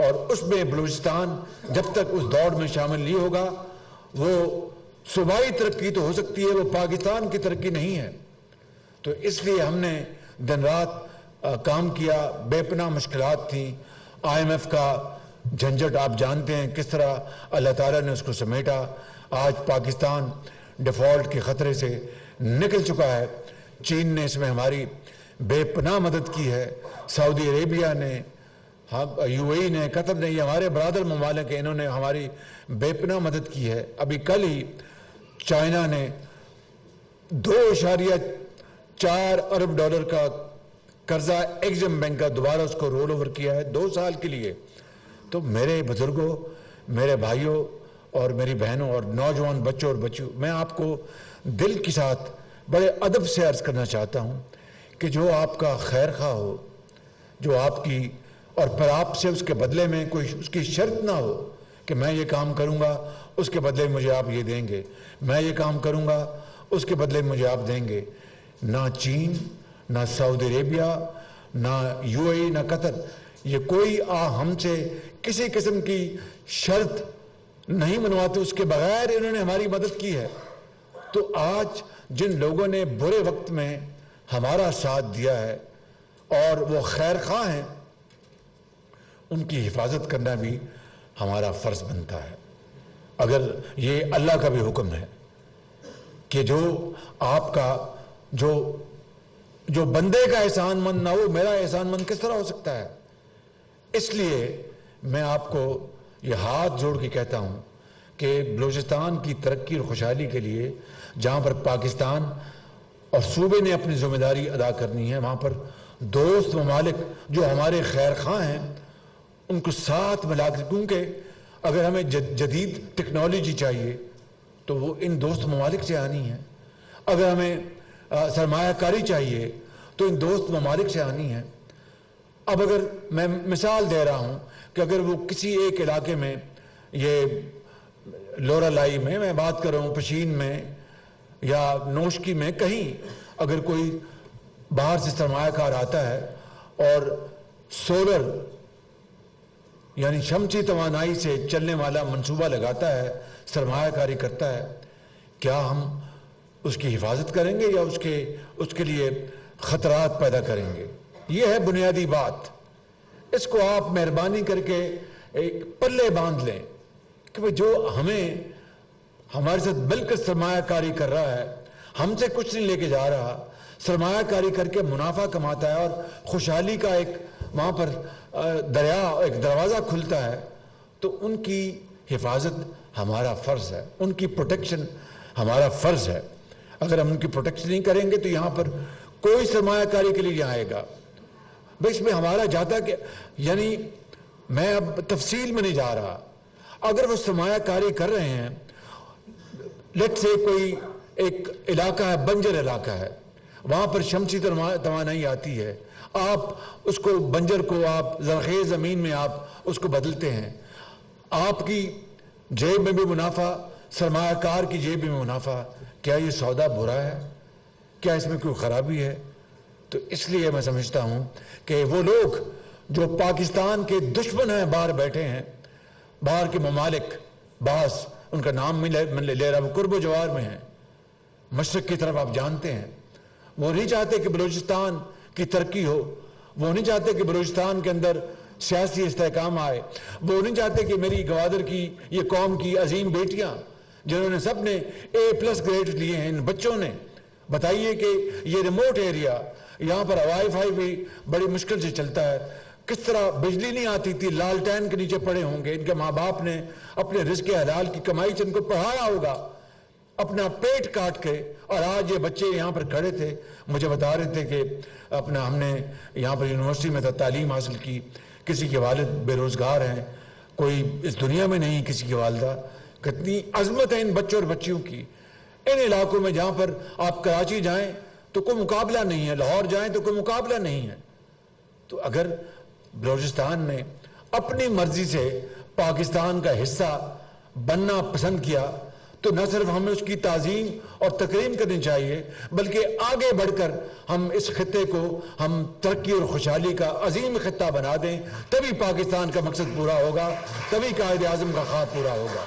اور اس میں بلوچستان جب تک اس دوڑ میں شامل نہیں ہوگا، وہ صوبائی ترقی تو ہو سکتی ہے، وہ پاکستان کی ترقی نہیں ہے۔ تو اس لیے ہم نے دن رات کام کیا، بے پناہ مشکلات تھیں، IMF کا جھنجھٹ آپ جانتے ہیں کس طرح اللہ تعالیٰ نے اس کو سمیٹا۔ آج پاکستان ڈیفالٹ کے خطرے سے نکل چکا ہے۔ چین نے اس میں ہماری بے پناہ مدد کی ہے، سعودی عربیہ نے، UAE نے، قطر نے، یہ ہمارے برادر ممالک ہیں، انہوں نے ہماری بے پناہ مدد کی ہے۔ ابھی کل ہی چائنا نے 2.4 ارب ڈالر کا قرضہ ایگزم بینک کا دوبارہ اس کو رول اوور کیا ہے 2 سال کے لیے۔ تو میرے بزرگوں، میرے بھائیوں اور میری بہنوں اور نوجوان بچوں اور بچیوں، میں آپ کو دل کے ساتھ بڑے ادب سے عرض کرنا چاہتا ہوں کہ جو آپ کا خیر خواہ ہو، جو آپ کی، اور پھر آپ سے اس کے بدلے میں کوئی اس کی شرط نہ ہو کہ میں یہ کام کروں گا اس کے بدلے مجھے آپ یہ دیں گے، میں یہ کام کروں گا اس کے بدلے مجھے آپ دیں گے، نہ چین، نہ سعودی عربیہ، نہ UAE، نہ قطر، یہ کوئی ہم سے کسی قسم کی شرط نہیں منواتے، اس کے بغیر انہوں نے ہماری مدد کی ہے۔ تو آج جن لوگوں نے برے وقت میں ہمارا ساتھ دیا ہے اور وہ خیر خواہ ہیں، ان کی حفاظت کرنا بھی ہمارا فرض بنتا ہے۔ اگر یہ اللہ کا بھی حکم ہے کہ جو آپ کا جو بندے کا احسان مند نہ ہو، میرا احسان مند کس طرح ہو سکتا ہے؟ اس لیے میں آپ کو یہ ہاتھ جوڑ کے کہتا ہوں کہ بلوچستان کی ترقی اور خوشحالی کے لیے جہاں پر پاکستان اور صوبے نے اپنی ذمہ داری ادا کرنی ہے، وہاں پر دوست ممالک جو ہمارے خیر خواہ ہیں ان کو ساتھ ملا کر، کیونکہ اگر ہمیں جدید ٹیکنالوجی چاہیے تو وہ ان دوست ممالک سے آنی ہے، اگر ہمیں سرمایہ کاری چاہیے تو ان دوست ممالک سے آنی ہے۔ اب اگر میں مثال دے رہا ہوں کہ اگر وہ کسی ایک علاقے میں، یہ لورا لائی میں بات کر رہا ہوں، پشین میں یا نوشکی میں، کہیں اگر کوئی باہر سے سرمایہ کار آتا ہے اور سولر یعنی شمسی توانائی سے چلنے والا منصوبہ لگاتا ہے، سرمایہ کاری کرتا ہے، کیا ہم اس کی حفاظت کریں گے یا اس کے لیے خطرات پیدا کریں گے؟ یہ ہے بنیادی بات۔ اس کو آپ مہربانی کر کے ایک پلے باندھ لیں کہ جو ہمارے ساتھ مل کر سرمایہ کاری کر رہا ہے، ہم سے کچھ نہیں لے کے جا رہا، سرمایہ کاری کر کے منافع کماتا ہے اور خوشحالی کا ایک وہاں پر ایک دروازہ کھلتا ہے، تو ان کی حفاظت ہمارا فرض ہے، ان کی پروٹیکشن ہمارا فرض ہے۔ اگر ہم ان کی پروٹیکشن نہیں کریں گے تو یہاں پر کوئی سرمایہ کاری کے لیے آئے گا۔ اس میں ہمارا جاتا کہ یعنی میں اب تفصیل میں نہیں جا رہا، اگر وہ سرمایہ کاری کر رہے ہیں، لیٹ سے کوئی ایک علاقہ ہے، بنجر علاقہ ہے، وہاں پر شمسی توانائی آتی ہے، آپ اس کو بنجر کو آپ زرخیز زمین میں آپ اس کو بدلتے ہیں، آپ کی جیب میں بھی منافع، سرمایہ کار کی جیب میں منافع، کیا یہ سودا برا ہے؟ کیا اس میں کوئی خرابی ہے؟ تو اس لیے میں سمجھتا ہوں کہ وہ لوگ جو پاکستان کے دشمن ہیں، باہر بیٹھے ہیں، باہر کے ممالک، بعض ان کا نام میں لے رہا، وہ قرب و جوار میں ہیں، مشرق کی طرف آپ جانتے ہیں، وہ نہیں چاہتے کہ بلوچستان کی ترقی ہو، وہ نہیں چاہتے کہ بلوچستان کے اندر سیاسی استحکام آئے، وہ نہیں چاہتے کہ میری گوادر کی یہ قوم کی عظیم بیٹیاں جنہوں نے سب نے A+ گریڈ لیے ہیں، ان بچوں نے، بتائیے کہ یہ ریموٹ ایریا، یہاں پر وائی فائی بھی بڑی مشکل سے چلتا ہے، کس طرح بجلی نہیں آتی تھی، لالٹین کے نیچے پڑے ہوں گے، ان کے ماں باپ نے اپنے رزق حلال کی کمائی سے ان کو پڑھایا ہوگا اپنا پیٹ کاٹ کے، اور آج یہ بچے یہاں پر کھڑے تھے، مجھے بتا رہے تھے کہ ہم نے یہاں پر یونیورسٹی میں تعلیم حاصل کی، کسی کے والد بے روزگار ہیں، کوئی اس دنیا میں نہیں، کسی کی والدہ، کتنی عظمت ہے ان بچوں اور بچیوں کی، ان علاقوں میں جہاں پر آپ کراچی جائیں تو کوئی مقابلہ نہیں ہے، لاہور جائیں تو کوئی مقابلہ نہیں ہے۔ تو اگر بلوچستان نے اپنی مرضی سے پاکستان کا حصہ بننا پسند کیا تو نہ صرف ہمیں اس کی تعظیم اور تکریم کرنی چاہیے بلکہ آگے بڑھ کر ہم اس خطے کو ہم ترقی اور خوشحالی کا عظیم خطہ بنا دیں. تبھی پاکستان کا مقصد پورا ہوگا, تبھی قائد اعظم کا خواب پورا ہوگا.